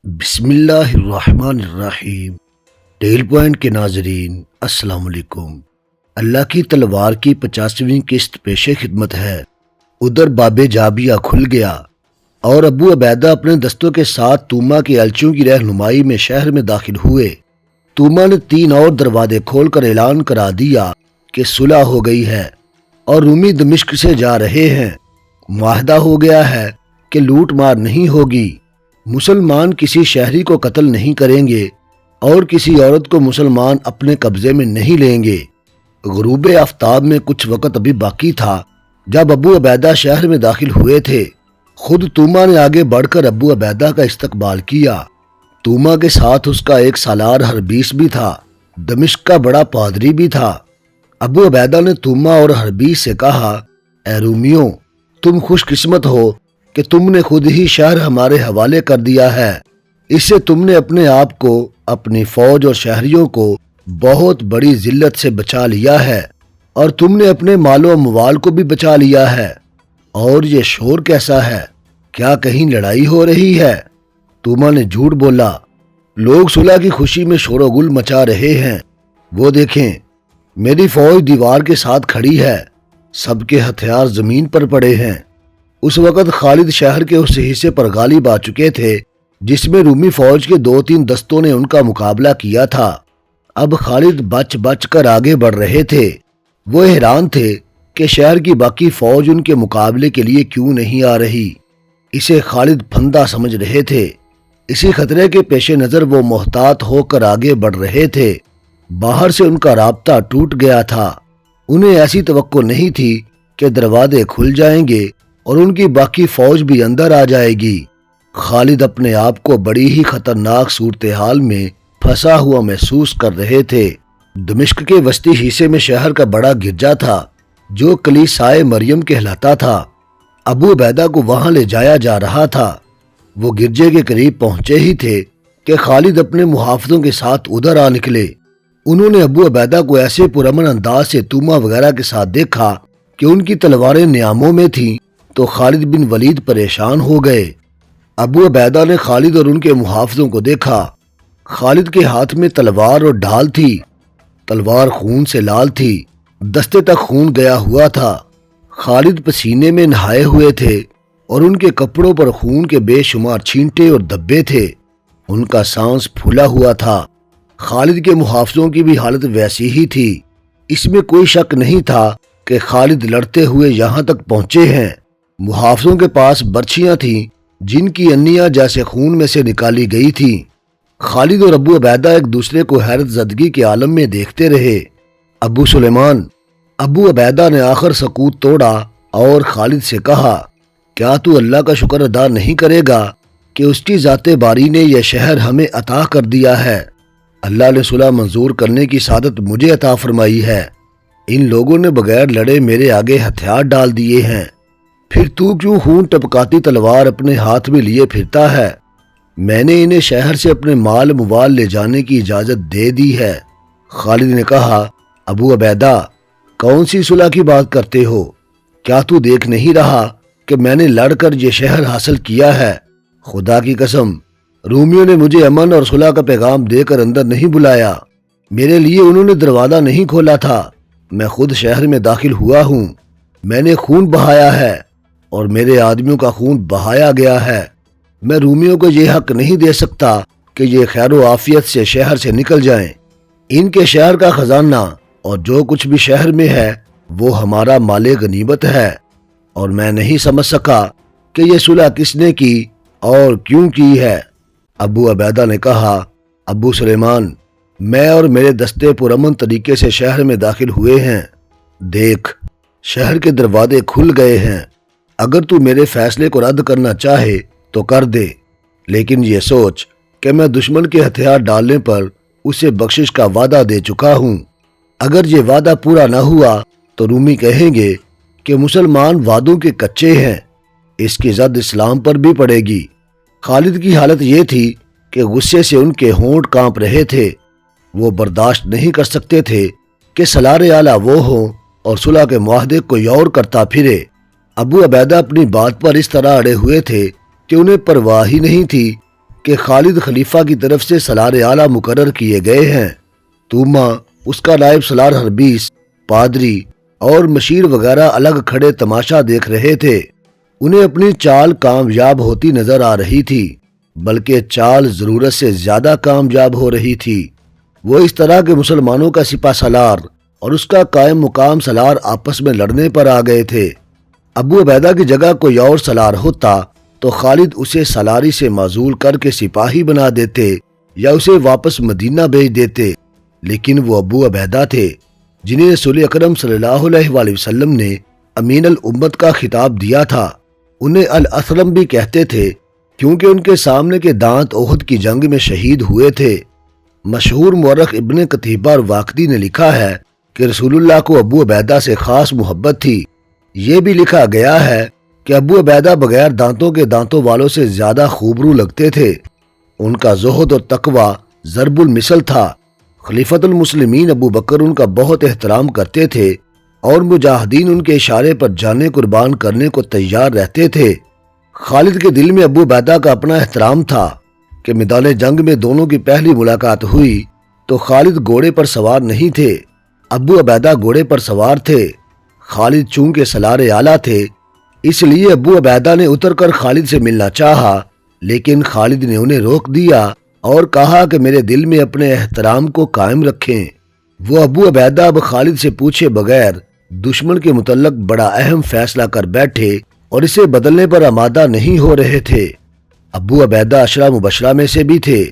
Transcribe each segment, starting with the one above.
بسم اللہ الرحمن الرحیم۔ ٹیل پوائنٹ کے ناظرین السلام علیکم۔ اللہ کی تلوار کی 50ویں قسط پیش خدمت ہے۔ ادھر باب جابیہ کھل گیا اور ابو عبیدہ اپنے دستوں کے ساتھ توما کی الچیوں کی رہنمائی میں شہر میں داخل ہوئے۔ توما نے 3 اور دروازے کھول کر اعلان کرا دیا کہ صلح ہو گئی ہے اور رومی دمشق سے جا رہے ہیں۔ معاہدہ ہو گیا ہے کہ لوٹ مار نہیں ہوگی، مسلمان کسی شہری کو قتل نہیں کریں گے اور کسی عورت کو مسلمان اپنے قبضے میں نہیں لیں گے۔ غروب آفتاب میں کچھ وقت ابھی باقی تھا جب ابو عبیدہ شہر میں داخل ہوئے تھے۔ خود توما نے آگے بڑھ کر ابو عبیدہ کا استقبال کیا۔ توما کے ساتھ اس کا ایک سالار حربیس بھی تھا، دمشق کا بڑا پادری بھی تھا۔ ابو عبیدہ نے توما اور حربیس سے کہا، اے رومیوں، تم خوش قسمت ہو کہ تم نے خود ہی شہر ہمارے حوالے کر دیا ہے۔ اس سے تم نے اپنے آپ کو، اپنی فوج اور شہریوں کو بہت بڑی ذلت سے بچا لیا ہے اور تم نے اپنے مال و اموال کو بھی بچا لیا ہے۔ اور یہ شور کیسا ہے؟ کیا کہیں لڑائی ہو رہی ہے؟ توما نے جھوٹ بولا۔ لوگ صلح کی خوشی میں شور و گل مچا رہے ہیں۔ وہ دیکھیں، میری فوج دیوار کے ساتھ کھڑی ہے، سب کے ہتھیار زمین پر پڑے ہیں۔ اس وقت خالد شہر کے اس حصے پر غالب آ چکے تھے جس میں رومی فوج کے 2-3 دستوں نے ان کا مقابلہ کیا تھا۔ اب خالد بچ بچ کر آگے بڑھ رہے تھے۔ وہ حیران تھے کہ شہر کی باقی فوج ان کے مقابلے کے لیے کیوں نہیں آ رہی۔ اسے خالد پھندا سمجھ رہے تھے۔ اسی خطرے کے پیش نظر وہ محتاط ہو کر آگے بڑھ رہے تھے۔ باہر سے ان کا رابطہ ٹوٹ گیا تھا۔ انہیں ایسی توقع نہیں تھی کہ دروازے کھل جائیں گے اور ان کی باقی فوج بھی اندر آ جائے گی۔ خالد اپنے آپ کو بڑی ہی خطرناک صورتحال میں پھنسا ہوا محسوس کر رہے تھے۔ دمشق کے وسطی حصے میں شہر کا بڑا گرجا تھا جو کلیسائے مریم کہلاتا تھا۔ ابو عبیدہ کو وہاں لے جایا جا رہا تھا۔ وہ گرجے کے قریب پہنچے ہی تھے کہ خالد اپنے محافظوں کے ساتھ ادھر آ نکلے۔ انہوں نے ابو عبیدہ کو ایسے پرامن انداز سے توما وغیرہ کے ساتھ دیکھا کہ ان کی تلواریں نیاموں میں تھیں تو خالد بن ولید پریشان ہو گئے۔ ابو عبیدہ نے خالد اور ان کے محافظوں کو دیکھا۔ خالد کے ہاتھ میں تلوار اور ڈھال تھی۔ تلوار خون سے لال تھی، دستے تک خون گیا ہوا تھا۔ خالد پسینے میں نہائے ہوئے تھے اور ان کے کپڑوں پر خون کے بے شمار چھینٹے اور دبے تھے۔ ان کا سانس پھولا ہوا تھا۔ خالد کے محافظوں کی بھی حالت ویسی ہی تھی۔ اس میں کوئی شک نہیں تھا کہ خالد لڑتے ہوئے یہاں تک پہنچے ہیں۔ محافظوں کے پاس برچیاں تھیں جن کی انیاں جیسے خون میں سے نکالی گئی تھیں۔ خالد اور ابو عبیدہ ایک دوسرے کو حیرت زدگی کے عالم میں دیکھتے رہے۔ ابو سلیمان، ابو عبیدہ نے آخر سکوت توڑا اور خالد سے کہا، کیا تو اللہ کا شکر ادا نہیں کرے گا کہ اس کی ذات باری نے یہ شہر ہمیں عطا کر دیا ہے؟ اللہ نے صلح منظور کرنے کی سعادت مجھے عطا فرمائی ہے۔ ان لوگوں نے بغیر لڑے میرے آگے ہتھیار ڈال دیے ہیں، پھر تو کیوں خون ٹپکاتی تلوار اپنے ہاتھ میں لیے پھرتا ہے؟ میں نے انہیں شہر سے اپنے مال موال لے جانے کی اجازت دے دی ہے۔ خالد نے کہا، ابو عبیدہ، کون سی صلح کی بات کرتے ہو؟ کیا تو دیکھ نہیں رہا کہ میں نے لڑ کر یہ شہر حاصل کیا ہے؟ خدا کی قسم، رومیوں نے مجھے امن اور صلح کا پیغام دے کر اندر نہیں بلایا۔ میرے لیے انہوں نے دروازہ نہیں کھولا تھا۔ میں خود شہر میں داخل ہوا ہوں۔ میں نے خون بہایا ہے اور میرے آدمیوں کا خون بہایا گیا ہے۔ میں رومیوں کو یہ حق نہیں دے سکتا کہ یہ خیر و عافیت سے شہر سے نکل جائیں۔ ان کے شہر کا خزانہ اور جو کچھ بھی شہر میں ہے وہ ہمارا مال غنیمت ہے، اور میں نہیں سمجھ سکا کہ یہ صلح کس نے کی اور کیوں کی ہے۔ ابو عبیدہ نے کہا، ابو سلیمان، میں اور میرے دستے پرامن طریقے سے شہر میں داخل ہوئے ہیں۔ دیکھ، شہر کے دروازے کھل گئے ہیں۔ اگر تو میرے فیصلے کو رد کرنا چاہے تو کر دے، لیکن یہ سوچ کہ میں دشمن کے ہتھیار ڈالنے پر اسے بخشش کا وعدہ دے چکا ہوں۔ اگر یہ وعدہ پورا نہ ہوا تو رومی کہیں گے کہ مسلمان وعدوں کے کچے ہیں۔ اس کی زد اسلام پر بھی پڑے گی۔ خالد کی حالت یہ تھی کہ غصے سے ان کے ہونٹ کانپ رہے تھے۔ وہ برداشت نہیں کر سکتے تھے کہ سالار اعلیٰ وہ ہوں اور صلح کے معاہدے کوئی اور کرتا پھرے۔ ابو عبیدہ اپنی بات پر اس طرح اڑے ہوئے تھے کہ انہیں پرواہ ہی نہیں تھی کہ خالد خلیفہ کی طرف سے سالار اعلیٰ مقرر کیے گئے ہیں۔ توما، اس کا نائب سالار حربیس، پادری اور مشیر وغیرہ الگ کھڑے تماشا دیکھ رہے تھے۔ انہیں اپنی چال کامیاب ہوتی نظر آ رہی تھی، بلکہ چال ضرورت سے زیادہ کامیاب ہو رہی تھی۔ وہ اس طرح کہ مسلمانوں کا سپہ سالار اور اس کا قائم مقام سالار آپس میں لڑنے پر آ گئے تھے۔ ابو عبیدہ کی جگہ کوئی اور سالار ہوتا تو خالد اسے سالاری سے معزول کر کے سپاہی بنا دیتے یا اسے واپس مدینہ بھیج دیتے، لیکن وہ ابو عبیدہ تھے جنہیں رسول اکرم صلی اللہ علیہ وآلہ وسلم نے امین الامت کا خطاب دیا تھا۔ انہیں الاسلم بھی کہتے تھے کیونکہ ان کے سامنے کے دانت احد کی جنگ میں شہید ہوئے تھے۔ مشہور مورخ ابن قتیبہ اور واقدی نے لکھا ہے کہ رسول اللہ کو ابو عبیدہ سے خاص محبت تھی۔ یہ بھی لکھا گیا ہے کہ ابو عبیدہ بغیر دانتوں کے دانتوں والوں سے زیادہ خوبرو لگتے تھے۔ ان کا زہد اور تقوی ضرب المثل تھا۔ خلیفۃ المسلمین ابو بکر ان کا بہت احترام کرتے تھے اور مجاہدین ان کے اشارے پر جانیں قربان کرنے کو تیار رہتے تھے۔ خالد کے دل میں ابو عبیدہ کا اپنا احترام تھا کہ میدان جنگ میں دونوں کی پہلی ملاقات ہوئی تو خالد گھوڑے پر سوار نہیں تھے، ابو عبیدہ گھوڑے پر سوار تھے۔ خالد چونکہ سالار اعلیٰ تھے اس لیے ابو عبیدہ نے اتر کر خالد سے ملنا چاہا، لیکن خالد نے انہیں روک دیا اور کہا کہ میرے دل میں اپنے احترام کو قائم رکھیں۔ وہ ابو عبیدہ اب خالد سے پوچھے بغیر دشمن کے متعلق بڑا اہم فیصلہ کر بیٹھے اور اسے بدلنے پر آمادہ نہیں ہو رہے تھے۔ ابو عبیدہ عشرہ مبشرہ میں سے بھی تھے۔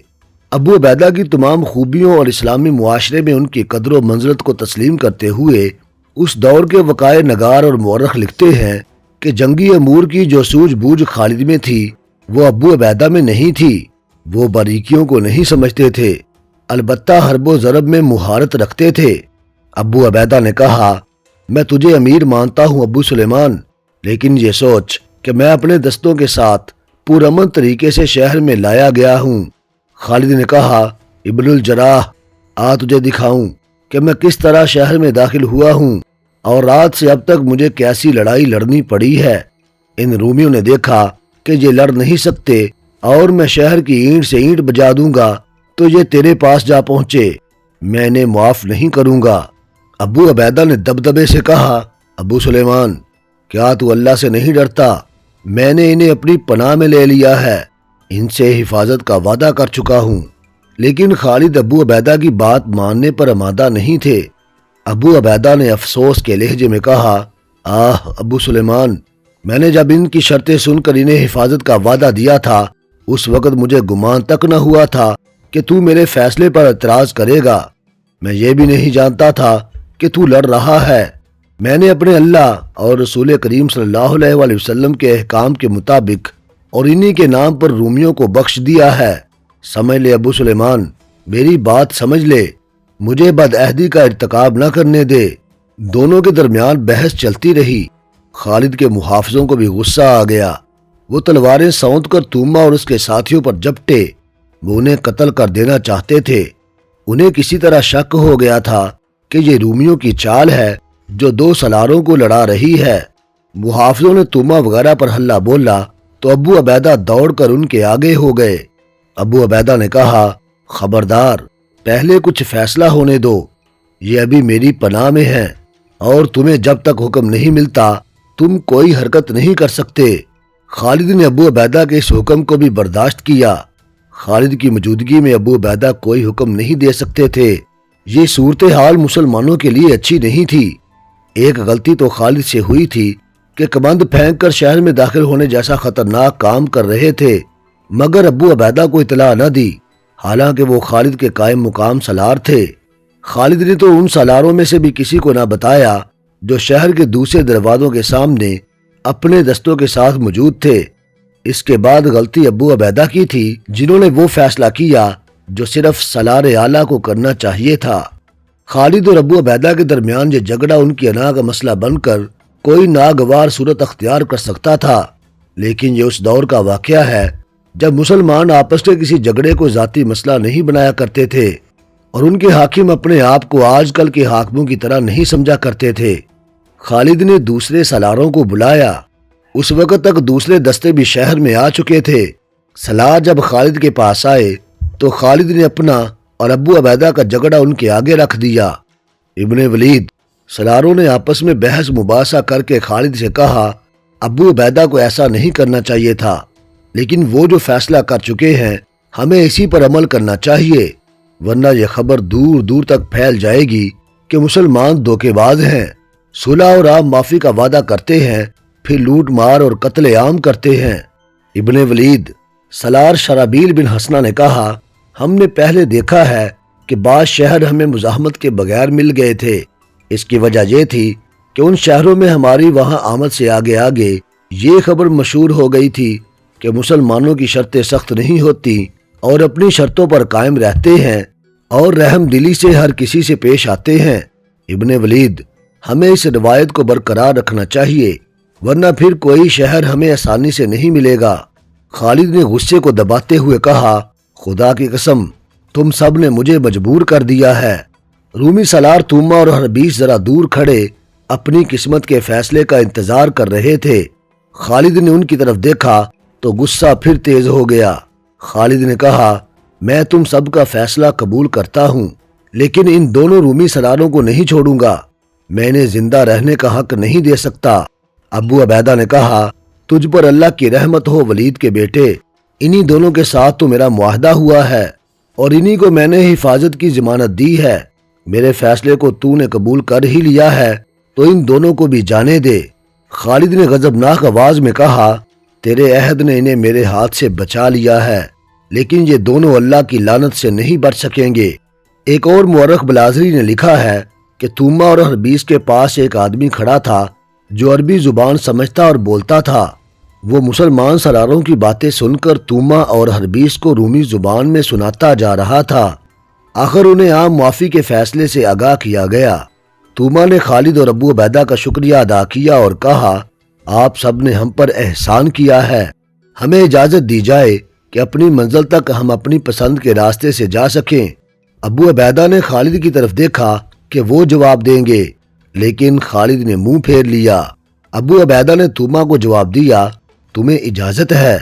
ابو عبیدہ کی تمام خوبیوں اور اسلامی معاشرے میں ان کی قدر و منزلت کو تسلیم کرتے ہوئے اس دور کے وقائع نگار اور مورخ لکھتے ہیں کہ جنگی امور کی جو سوجھ بوجھ خالد میں تھی وہ ابو عبیدہ میں نہیں تھی۔ وہ باریکیوں کو نہیں سمجھتے تھے، البتہ حرب و ضرب میں مہارت رکھتے تھے۔ ابو عبیدہ نے کہا، میں تجھے امیر مانتا ہوں ابو سلیمان، لیکن یہ سوچ کہ میں اپنے دستوں کے ساتھ پرامن طریقے سے شہر میں لایا گیا ہوں۔ خالد نے کہا، ابن الجراح، آ تجھے دکھاؤں کہ میں کس طرح شہر میں داخل ہوا ہوں اور رات سے اب تک مجھے کیسی لڑائی لڑنی پڑی ہے۔ ان رومیوں نے دیکھا کہ یہ لڑ نہیں سکتے اور میں شہر کی اینٹ سے اینٹ بجا دوں گا تو یہ تیرے پاس جا پہنچے، میں انہیں معاف نہیں کروں گا۔ ابو عبیدہ نے دبدبے سے کہا، ابو سلیمان، کیا تو اللہ سے نہیں ڈرتا؟ میں نے انہیں اپنی پناہ میں لے لیا ہے، ان سے حفاظت کا وعدہ کر چکا ہوں۔ لیکن خالد ابو عبیدہ کی بات ماننے پر آمادہ نہیں تھے۔ ابو عبیدہ نے افسوس کے لہجے میں کہا، آہ ابو سلیمان، میں نے جب ان کی شرطیں سن کر انہیں حفاظت کا وعدہ دیا تھا اس وقت مجھے گمان تک نہ ہوا تھا کہ تو میرے فیصلے پر اعتراض کرے گا۔ میں یہ بھی نہیں جانتا تھا کہ تو لڑ رہا ہے۔ میں نے اپنے اللہ اور رسول کریم صلی اللہ علیہ وآلہ وسلم کے احکام کے مطابق اور انہی کے نام پر رومیوں کو بخش دیا ہے۔ سمجھ لے ابو سلیمان، میری بات سمجھ لے، مجھے بدعہدی کا ارتکاب نہ کرنے دے۔ دونوں کے درمیان بحث چلتی رہی۔ خالد کے محافظوں کو بھی غصہ آ گیا۔ وہ تلواریں سونت کر توما اور اس کے ساتھیوں پر جپٹے۔ وہ انہیں قتل کر دینا چاہتے تھے۔ انہیں کسی طرح شک ہو گیا تھا کہ یہ رومیوں کی چال ہے جو دو سالاروں کو لڑا رہی ہے۔ محافظوں نے توما وغیرہ پر حملہ بولا تو ابو عبیدہ دوڑ کر ان کے آگے ہو گئے۔ ابو عبیدہ نے کہا، خبردار، پہلے کچھ فیصلہ ہونے دو، یہ ابھی میری پناہ میں ہے اور تمہیں جب تک حکم نہیں ملتا تم کوئی حرکت نہیں کر سکتے۔ خالد نے ابو عبیدہ کے اس حکم کو بھی برداشت کیا۔ خالد کی موجودگی میں ابو عبیدہ کوئی حکم نہیں دے سکتے تھے۔ یہ صورتحال مسلمانوں کے لیے اچھی نہیں تھی۔ ایک غلطی تو خالد سے ہوئی تھی کہ کمند پھینک کر شہر میں داخل ہونے جیسا خطرناک کام کر رہے تھے، مگر ابو عبیدہ کو اطلاع نہ دی، حالانکہ وہ خالد کے قائم مقام سالار تھے۔ خالد نے تو ان سالاروں میں سے بھی کسی کو نہ بتایا جو شہر کے دوسرے دروازوں کے سامنے اپنے دستوں کے ساتھ موجود تھے۔ اس کے بعد غلطی ابو عبیدہ کی تھی جنہوں نے وہ فیصلہ کیا جو صرف سالار اعلیٰ کو کرنا چاہیے تھا۔ خالد اور ابو عبیدہ کے درمیان یہ جھگڑا ان کی انا کا مسئلہ بن کر کوئی ناگوار صورت اختیار کر سکتا تھا، لیکن یہ اس دور کا واقعہ ہے جب مسلمان آپس کے کسی جھگڑے کو ذاتی مسئلہ نہیں بنایا کرتے تھے اور ان کے حاکم اپنے آپ کو آج کل کے حاکموں کی طرح نہیں سمجھا کرتے تھے۔ خالد نے دوسرے سالاروں کو بلایا۔ اس وقت تک دوسرے دستے بھی شہر میں آ چکے تھے۔ سلار جب خالد کے پاس آئے تو خالد نے اپنا اور ابو عبیدہ کا جھگڑا ان کے آگے رکھ دیا۔ ابن ولید، سلاروں نے آپس میں بحث مباحثہ کر کے خالد سے کہا، ابو عبیدہ کو ایسا نہیں کرنا چاہیے تھا، لیکن وہ جو فیصلہ کر چکے ہیں ہمیں اسی پر عمل کرنا چاہیے، ورنہ یہ خبر دور دور تک پھیل جائے گی کہ مسلمان دھوکے باز ہیں، صلح اور عام معافی کا وعدہ کرتے ہیں، پھر لوٹ مار اور قتل عام کرتے ہیں۔ ابن ولید، سلار شرابیل بن حسنہ نے کہا، ہم نے پہلے دیکھا ہے کہ بعض شہر ہمیں مزاحمت کے بغیر مل گئے تھے۔ اس کی وجہ یہ تھی کہ ان شہروں میں ہماری وہاں آمد سے آگے آگے یہ خبر مشہور ہو گئی تھی کہ مسلمانوں کی شرطیں سخت نہیں ہوتی اور اپنی شرطوں پر قائم رہتے ہیں اور رحم دلی سے ہر کسی سے پیش آتے ہیں۔ ابن ولید، ہمیں اس روایت کو برقرار رکھنا چاہیے، ورنہ پھر کوئی شہر ہمیں آسانی سے نہیں ملے گا۔ خالد نے غصے کو دباتے ہوئے کہا، خدا کی قسم، تم سب نے مجھے مجبور کر دیا ہے۔ رومی سالار توما اور حربیس ذرا دور کھڑے اپنی قسمت کے فیصلے کا انتظار کر رہے تھے۔ خالد نے ان کی طرف دیکھا تو غصہ پھر تیز ہو گیا۔ خالد نے کہا، میں تم سب کا فیصلہ قبول کرتا ہوں، لیکن ان دونوں رومی سالاروں کو نہیں چھوڑوں گا، میں انہیں زندہ رہنے کا حق نہیں دے سکتا۔ ابو عبیدہ نے کہا، تجھ پر اللہ کی رحمت ہو ولید کے بیٹے، انہی دونوں کے ساتھ تو میرا معاہدہ ہوا ہے اور انہی کو میں نے حفاظت کی ضمانت دی ہے۔ میرے فیصلے کو تو نے قبول کر ہی لیا ہے تو ان دونوں کو بھی جانے دے۔ خالد نے غضبناک آواز میں کہا، تیرے عہد نے انہیں میرے ہاتھ سے بچا لیا ہے، لیکن یہ دونوں اللہ کی لعنت سے نہیں بچ سکیں گے۔ ایک اور مورخ بلازری نے لکھا ہے کہ توما اور حربیس کے پاس ایک آدمی کھڑا تھا جو عربی زبان سمجھتا اور بولتا تھا۔ وہ مسلمان سالاروں کی باتیں سن کر توما اور حربیس کو رومی زبان میں سناتا جا رہا تھا۔ آخر انہیں عام معافی کے فیصلے سے آگاہ کیا گیا۔ توما نے خالد اور ابو عبیدہ کا شکریہ ادا کیا اور کہا، آپ سب نے ہم پر احسان کیا ہے، ہمیں اجازت دی جائے کہ اپنی منزل تک ہم اپنی پسند کے راستے سے جا سکیں۔ ابو عبیدہ نے خالد کی طرف دیکھا کہ وہ جواب دیں گے، لیکن خالد نے منہ پھیر لیا۔ ابو عبیدہ نے توما کو جواب دیا، تمہیں اجازت ہے،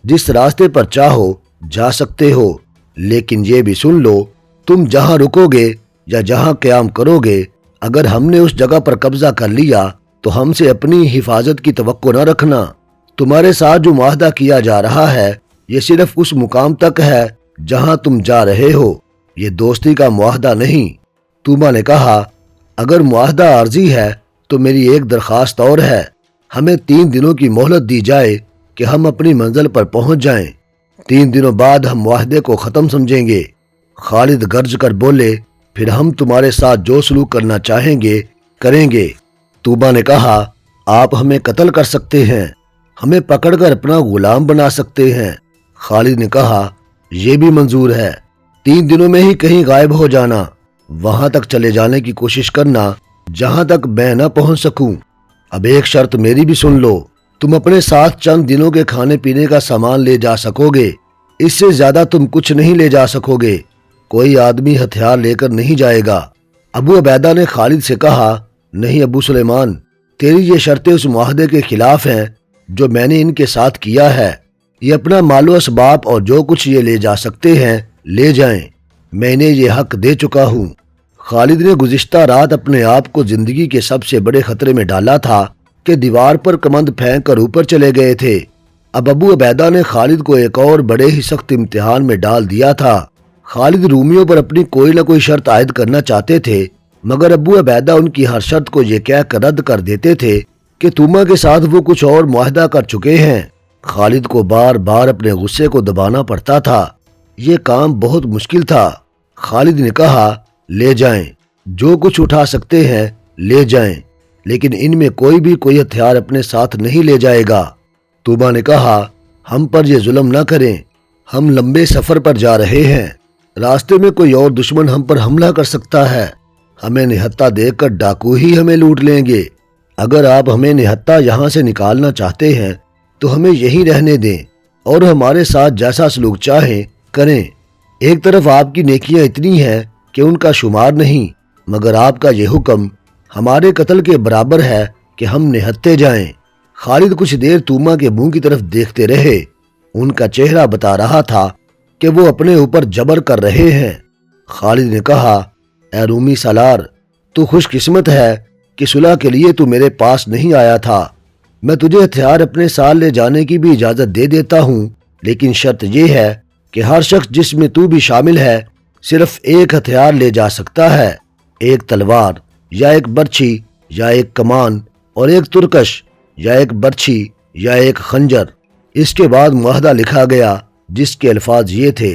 جس راستے پر چاہو جا سکتے ہو، لیکن یہ بھی سن لو، تم جہاں رکو گے یا جہاں قیام کرو گے، اگر ہم نے اس جگہ پر قبضہ کر لیا تو ہم سے اپنی حفاظت کی توقع نہ رکھنا۔ تمہارے ساتھ جو معاہدہ کیا جا رہا ہے یہ صرف اس مقام تک ہے جہاں تم جا رہے ہو، یہ دوستی کا معاہدہ نہیں۔ توما نے کہا، اگر معاہدہ عارضی ہے تو میری ایک درخواست اور ہے، ہمیں 3 دنوں کی مہلت دی جائے کہ ہم اپنی منزل پر پہنچ جائیں، 3 دنوں بعد ہم معاہدے کو ختم سمجھیں گے۔ خالد گرج کر بولے، پھر ہم تمہارے ساتھ جو سلوک کرنا چاہیں گے کریں گے۔ توما نے کہا، آپ ہمیں قتل کر سکتے ہیں، ہمیں پکڑ کر اپنا غلام بنا سکتے ہیں۔ خالد نے کہا، یہ بھی منظور ہے، 3 دنوں میں ہی کہیں غائب ہو جانا، وہاں تک چلے جانے کی کوشش کرنا جہاں تک میں نہ پہنچ سکوں۔ اب ایک شرط میری بھی سن لو، تم اپنے ساتھ چند دنوں کے کھانے پینے کا سامان لے جا سکو گے، اس سے زیادہ تم کچھ نہیں لے جا سکو گے، کوئی آدمی ہتھیار لے کر نہیں جائے گا۔ ابو عبیدہ نے خالد سے کہا، نہیں ابو سلیمان، تیری یہ شرطیں اس معاہدے کے خلاف ہیں جو میں نے ان کے ساتھ کیا ہے، یہ اپنا مال و اسباب اور جو کچھ یہ لے جا سکتے ہیں لے جائیں، میں نے یہ حق دے چکا ہوں۔ خالد نے گزشتہ رات اپنے آپ کو زندگی کے سب سے بڑے خطرے میں ڈالا تھا کہ دیوار پر کمند پھینک کر اوپر چلے گئے تھے۔ اب ابو عبیدہ نے خالد کو ایک اور بڑے ہی سخت امتحان میں ڈال دیا تھا۔ خالد رومیوں پر اپنی کوئی نہ کوئی شرط عائد کرنا چاہتے تھے، مگر ابو عبیدہ ان کی ہر شرط کو یہ کہہ کر رد کر دیتے تھے کہ توما کے ساتھ وہ کچھ اور معاہدہ کر چکے ہیں۔ خالد کو بار بار اپنے غصے کو دبانا پڑتا تھا، یہ کام بہت مشکل تھا۔ خالد نے کہا، لے جائیں، جو کچھ اٹھا سکتے ہیں لے جائیں، لیکن ان میں کوئی ہتھیار اپنے ساتھ نہیں لے جائے گا۔ توما نے کہا، ہم پر یہ ظلم نہ کریں، ہم لمبے سفر پر جا رہے ہیں، راستے میں کوئی اور دشمن ہم پر حملہ کر سکتا ہے، ہمیں نہتہ دیکھ کر ڈاکو ہی ہمیں لوٹ لیں گے۔ اگر آپ ہمیں نہتہ یہاں سے نکالنا چاہتے ہیں تو ہمیں یہیں رہنے دیں اور ہمارے ساتھ جیسا سلوک چاہیں کریں۔ ایک طرف آپ کی نیکیاں اتنی ہیں کہ ان کا شمار نہیں، مگر آپ کا یہ حکم ہمارے قتل کے برابر ہے کہ ہم نہتے جائیں۔ خالد کچھ دیر توما کے منہ کی طرف دیکھتے رہے، ان کا چہرہ بتا رہا تھا کہ وہ اپنے اوپر جبر کر رہے ہیں۔ خالد نے کہا، اے رومی سالار، تو خوش قسمت ہے کہ صلح کے لیے تو میرے پاس نہیں آیا تھا۔ میں تجھے ہتھیار اپنے ساتھ لے جانے کی بھی اجازت دے دیتا ہوں، لیکن شرط یہ ہے کہ ہر شخص جس میں تو بھی شامل ہے صرف ایک ہتھیار لے جا سکتا ہے، ایک تلوار یا ایک برچھی یا ایک کمان، اور ایک ترکش یا ایک برچھی یا ایک خنجر۔ اس کے بعد معاہدہ لکھا گیا جس کے الفاظ یہ تھے،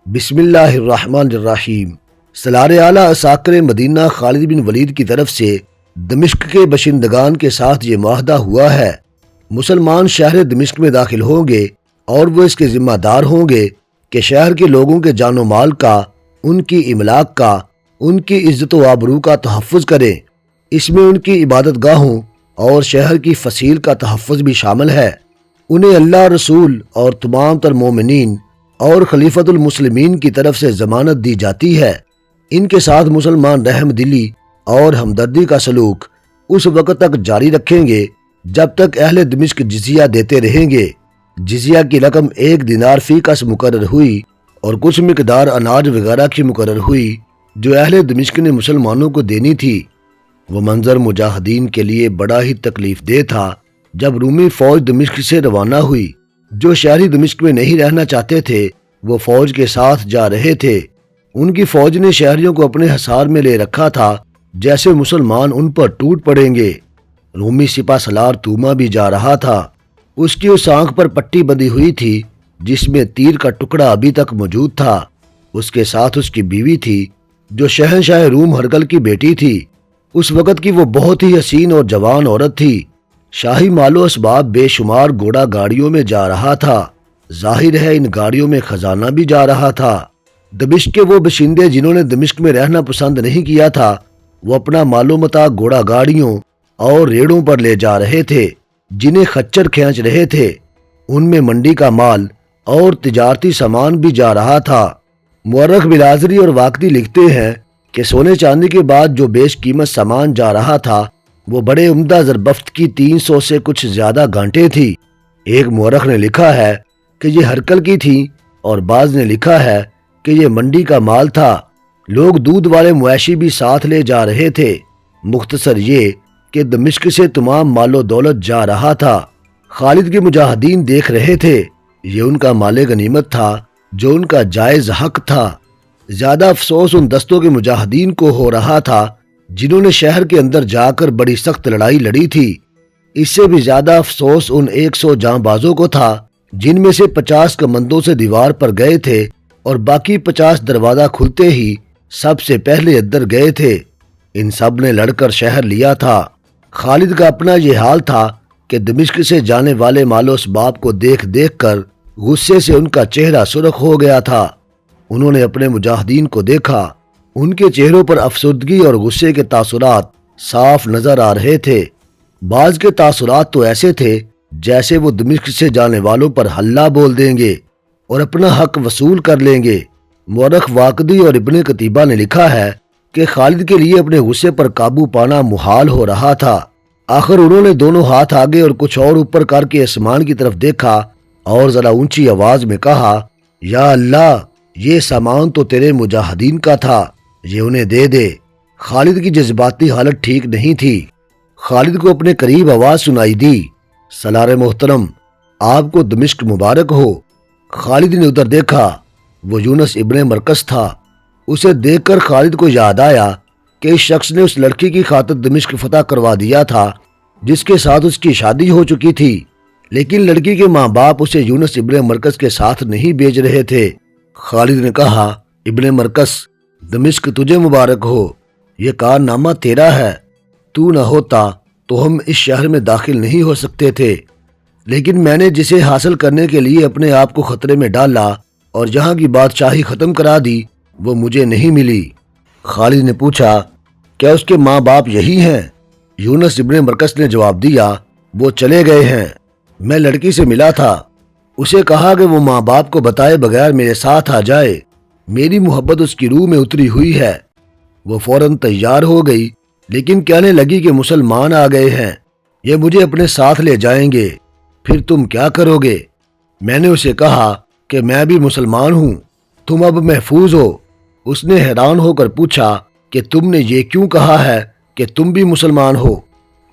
بسم اللہ الرحمن الرحیم۔ سالار اعلیٰ عساکر مدینہ خالد بن ولید کی طرف سے دمشق کے باشندگان کے ساتھ یہ معاہدہ ہوا ہے۔ مسلمان شہر دمشق میں داخل ہوں گے اور وہ اس کے ذمہ دار ہوں گے کہ شہر کے لوگوں کے جان و مال کا، ان کی املاک کا، ان کی عزت و آبرو کا تحفظ کریں۔ اس میں ان کی عبادت گاہوں اور شہر کی فصیل کا تحفظ بھی شامل ہے۔ انہیں اللہ رسول اور تمام تر مومنین اور خلیفۃ المسلمین کی طرف سے ضمانت دی جاتی ہے۔ ان کے ساتھ مسلمان رحم دلی اور ہمدردی کا سلوک اس وقت تک جاری رکھیں گے جب تک اہل دمشق جزیہ دیتے رہیں گے۔ جزیہ کی رقم 1 دینار فی کس مقرر ہوئی اور کچھ مقدار اناج وغیرہ کی مقرر ہوئی جو اہل دمشق نے مسلمانوں کو دینی تھی۔ وہ منظر مجاہدین کے لیے بڑا ہی تکلیف دہ تھا جب رومی فوج دمشق سے روانہ ہوئی۔ جو شہری دمشق میں نہیں رہنا چاہتے تھے وہ فوج کے ساتھ جا رہے تھے۔ ان کی فوج نے شہریوں کو اپنے حصار میں لے رکھا تھا جیسے مسلمان ان پر ٹوٹ پڑیں گے۔ رومی سپہ سالار توما بھی جا رہا تھا۔ اس کی اس آنکھ پر پٹی بندھی ہوئی تھی جس میں تیر کا ٹکڑا ابھی تک موجود تھا۔ اس کے ساتھ اس کی بیوی تھی جو شہنشاہ روم ہرقل کی بیٹی تھی۔ اس وقت کی وہ بہت ہی حسین اور جوان عورت تھی۔ شاہی مال و اسباب بے شمار گھوڑا گاڑیوں میں جا رہا تھا۔ ظاہر ہے ان گاڑیوں میں خزانہ بھی جا رہا تھا۔ دمشق کے وہ باشندے جنہوں نے دمشق میں رہنا پسند نہیں کیا تھا وہ اپنا مال و متاع گھوڑا گاڑیوں اور ریڑوں پر لے جا رہے تھے جنہیں خچر کھینچ رہے تھے۔ ان میں منڈی کا مال اور تجارتی سامان بھی جا رہا تھا۔ مورخ بلازری اور واقدی لکھتے ہیں کہ سونے چاندی کے بعد جو بیش قیمت سامان جا رہا تھا وہ بڑے عمدہ زربفت کی 300 سے کچھ زیادہ گانٹیں تھی۔ ایک مورخ نے لکھا ہے کہ یہ ہرقل کی تھی اور بعض نے لکھا ہے کہ یہ منڈی کا مال تھا۔ لوگ دودھ والے مویشی بھی ساتھ لے جا رہے تھے۔ مختصر یہ کہ دمشق سے تمام مال و دولت جا رہا تھا۔ خالد کے مجاہدین دیکھ رہے تھے۔ یہ ان کا مال غنیمت تھا جو ان کا جائز حق تھا۔ زیادہ افسوس ان دستوں کے مجاہدین کو ہو رہا تھا جنہوں نے شہر کے اندر جا کر بڑی سخت لڑائی لڑی تھی۔ اس سے بھی زیادہ افسوس ان 100 جاں بازوں کو تھا جن میں سے 50 کمندوں سے دیوار پر گئے تھے اور باقی 50 دروازہ کھلتے ہی سب سے پہلے اندر گئے تھے۔ ان سب نے لڑ کر شہر لیا تھا۔ خالد کا اپنا یہ حال تھا کہ دمشق سے جانے والے مال و اسباب کو دیکھ دیکھ کر غصے سے ان کا چہرہ سرخ ہو گیا تھا۔ انہوں نے اپنے مجاہدین کو دیکھا۔ ان کے چہروں پر افسردگی اور غصے کے تاثرات صاف نظر آ رہے تھے۔ بعض کے تاثرات تو ایسے تھے جیسے وہ دمشق سے جانے والوں پر حلہ بول دیں گے اور اپنا حق وصول کر لیں گے۔ مورخ واقدی اور ابن قتیبہ نے لکھا ہے کہ خالد کے لیے اپنے غصے پر قابو پانا محال ہو رہا تھا۔ آخر انہوں نے دونوں ہاتھ آگے اور کچھ اور اوپر کر کے آسمان کی طرف دیکھا اور ذرا اونچی آواز میں کہا، یا اللہ، یہ سامان تو تیرے مجاہدین کا تھا، یہ انہیں دے دے۔ خالد کی جذباتی حالت ٹھیک نہیں تھی۔ خالد کو اپنے قریب آواز سنائی دی، سالار محترم، آپ کو دمشق مبارک ہو۔ خالد نے ادھر دیکھا، وہ یونس ابن مرکز تھا۔ اسے دیکھ کر خالد کو یاد آیا کہ اس شخص نے اس لڑکی کی خاطر دمشق فتح کروا دیا تھا جس کے ساتھ اس کی شادی ہو چکی تھی، لیکن لڑکی کے ماں باپ اسے یونس ابن مرکز کے ساتھ نہیں بھیج رہے تھے۔ خالد نے کہا، ابن مرکز، دمشق تجھے مبارک ہو، یہ کارنامہ تیرا ہے۔ تو نہ ہوتا تو ہم اس شہر میں داخل نہیں ہو سکتے تھے، لیکن میں نے جسے حاصل کرنے کے لیے اپنے آپ کو خطرے میں ڈالا اور جہاں کی بادشاہی ختم کرا دی وہ مجھے نہیں ملی۔ خالد نے پوچھا، کیا اس کے ماں باپ یہی ہیں؟ یونس ابن مرکز نے جواب دیا، وہ چلے گئے ہیں۔ میں لڑکی سے ملا تھا، اسے کہا کہ وہ ماں باپ کو بتائے بغیر میرے ساتھ آ جائے، میری محبت اس کی روح میں اتری ہوئی ہے۔ وہ فوراً تیار ہو گئی، لیکن کہنے لگی کہ مسلمان آ گئے ہیں، یہ مجھے اپنے ساتھ لے جائیں گے، پھر تم کیا کرو گے؟ میں نے اسے کہا کہ میں بھی مسلمان ہوں، تم اب محفوظ ہو۔ اس نے حیران ہو کر پوچھا کہ تم نے یہ کیوں کہا ہے کہ تم بھی مسلمان ہو؟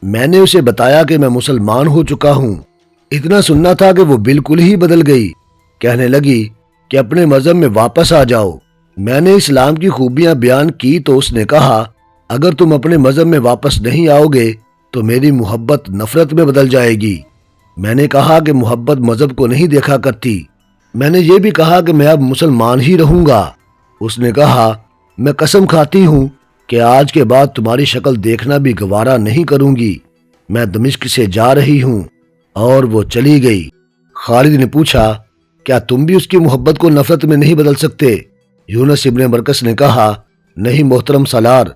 میں نے اسے بتایا کہ میں مسلمان ہو چکا ہوں۔ اتنا سننا تھا کہ وہ بالکل ہی بدل گئی، کہنے لگی کہ اپنے مذہب میں واپس آ جاؤ۔ میں نے اسلام کی خوبیاں بیان کی تو اس نے کہا اگر تم اپنے مذہب میں واپس نہیں آؤ گے تو میری محبت نفرت میں بدل جائے گی۔ میں نے کہا کہ محبت مذہب کو نہیں دیکھا کرتی۔ میں نے یہ بھی کہا کہ میں اب مسلمان ہی رہوں گا۔ اس نے کہا میں قسم کھاتی ہوں کہ آج کے بعد تمہاری شکل دیکھنا بھی گوارا نہیں کروں گی، میں دمشق سے جا رہی ہوں۔ اور وہ چلی گئی۔ خالد نے پوچھا کیا تم بھی اس کی محبت کو نفرت میں نہیں بدل سکتے؟ یونس ابن مرکس نے کہا نہیں محترم سالار،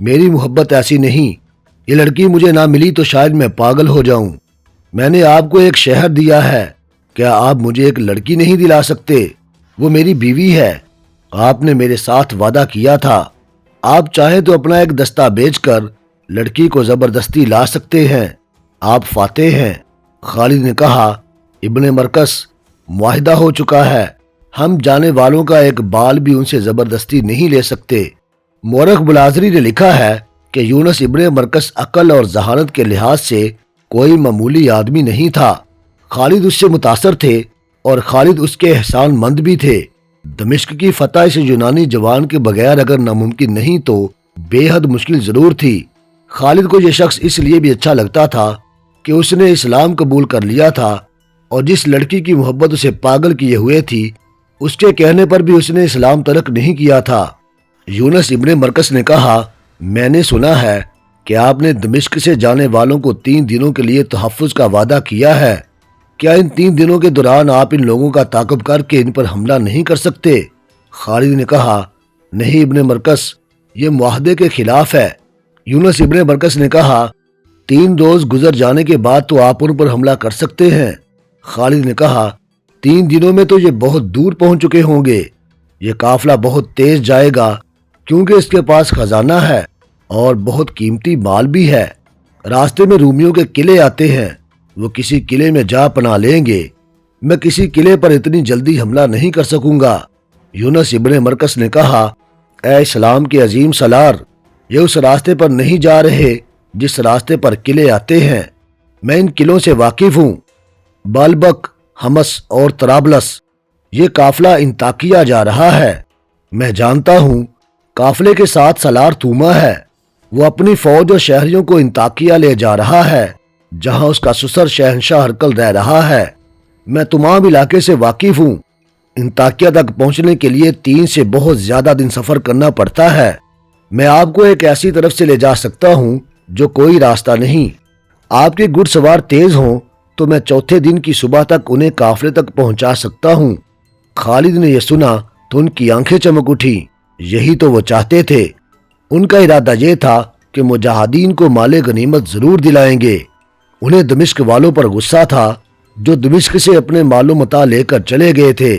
میری محبت ایسی نہیں، یہ لڑکی مجھے نہ ملی تو شاید میں پاگل ہو جاؤں۔ میں نے آپ کو ایک شہر دیا ہے، کیا آپ مجھے ایک لڑکی نہیں دلا سکتے؟ وہ میری بیوی ہے، آپ نے میرے ساتھ وعدہ کیا تھا، آپ چاہیں تو اپنا ایک دستہ بیچ کر لڑکی کو زبردستی لا سکتے ہیں، آپ فاتح ہیں۔ خالد نے کہا ابن مرکس معاہدہ ہو چکا ہے، ہم جانے والوں کا ایک بال بھی ان سے زبردستی نہیں لے سکتے۔ مورخ بلازری نے لکھا ہے کہ یونس ابن مرکس عقل اور ذہانت کے لحاظ سے کوئی معمولی آدمی نہیں تھا۔ خالد اس سے متاثر تھے اور خالد اس کے احسان مند بھی تھے۔ دمشق کی فتح اس یونانی جوان کے بغیر اگر ناممکن نہیں تو بے حد مشکل ضرور تھی۔ خالد کو یہ شخص اس لیے بھی اچھا لگتا تھا کہ اس نے اسلام قبول کر لیا تھا اور جس لڑکی کی محبت اسے پاگل کیے ہوئے تھی اس کے کہنے پر بھی اس نے اسلام ترک نہیں کیا تھا۔ یونس ابن مرکس نے کہا میں نے سنا ہے کہ آپ نے دمشق سے جانے والوں کو 3 دنوں کے لیے تحفظ کا وعدہ کیا ہے، کیا ان 3 دنوں کے دوران آپ ان لوگوں کا تعاقب کر کے ان پر حملہ نہیں کر سکتے؟ خالد نے کہا نہیں ابن مرکس، یہ معاہدے کے خلاف ہے۔ یونس ابن مرکس نے کہا 3 روز گزر جانے کے بعد تو آپ ان پر حملہ کر سکتے ہیں۔ خالد نے کہا 3 دنوں میں تو یہ بہت دور پہنچ چکے ہوں گے، یہ قافلہ بہت تیز جائے گا کیونکہ اس کے پاس خزانہ ہے اور بہت قیمتی مال بھی ہے۔ راستے میں رومیوں کے قلعے آتے ہیں، وہ کسی قلعے میں جا پناہ لیں گے، میں کسی قلعے پر اتنی جلدی حملہ نہیں کر سکوں گا۔ یونس ابن مرکس نے کہا اے اسلام کے عظیم سالار، یہ اس راستے پر نہیں جا رہے جس راستے پر قلعے آتے ہیں، میں ان قلعوں سے واقف ہوں، بالبک، حمص اور طرابلس۔ یہ قافلہ انطاکیہ جا رہا ہے، میں جانتا ہوں قافلے کے ساتھ سالار توما ہے، وہ اپنی فوج اور شہریوں کو انطاکیہ لے جا رہا ہے جہاں اس کا سسر شہنشاہ ہرقل رہ رہا ہے۔ میں تمام علاقے سے واقف ہوں، انطاکیہ تک پہنچنے کے لیے 3 سے بہت زیادہ دن سفر کرنا پڑتا ہے۔ میں آپ کو ایک ایسی طرف سے لے جا سکتا ہوں جو کوئی راستہ نہیں، آپ کے گھڑ سوار تیز ہوں تو میں چوتھے دن کی صبح تک انہیں قافلے تک پہنچا سکتا ہوں۔ خالد نے یہ سنا تو ان کی آنکھیں چمک اٹھی، یہی تو وہ چاہتے تھے۔ ان کا ارادہ یہ تھا کہ مجاہدین کو مال غنیمت ضرور دلائیں گے۔ انہیں دمشق والوں پر غصہ تھا جو دمشق سے اپنے مال و متاع لے کر چلے گئے تھے۔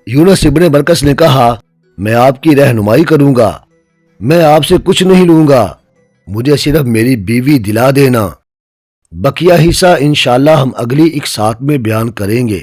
یونس ابن مرکس نے کہا میں آپ کی رہنمائی کروں گا، میں آپ سے کچھ نہیں لوں گا، مجھے صرف میری بیوی دلا دینا۔ بقیہ حصہ انشاءاللہ ہم اگلی اقساط میں بیان کریں گے۔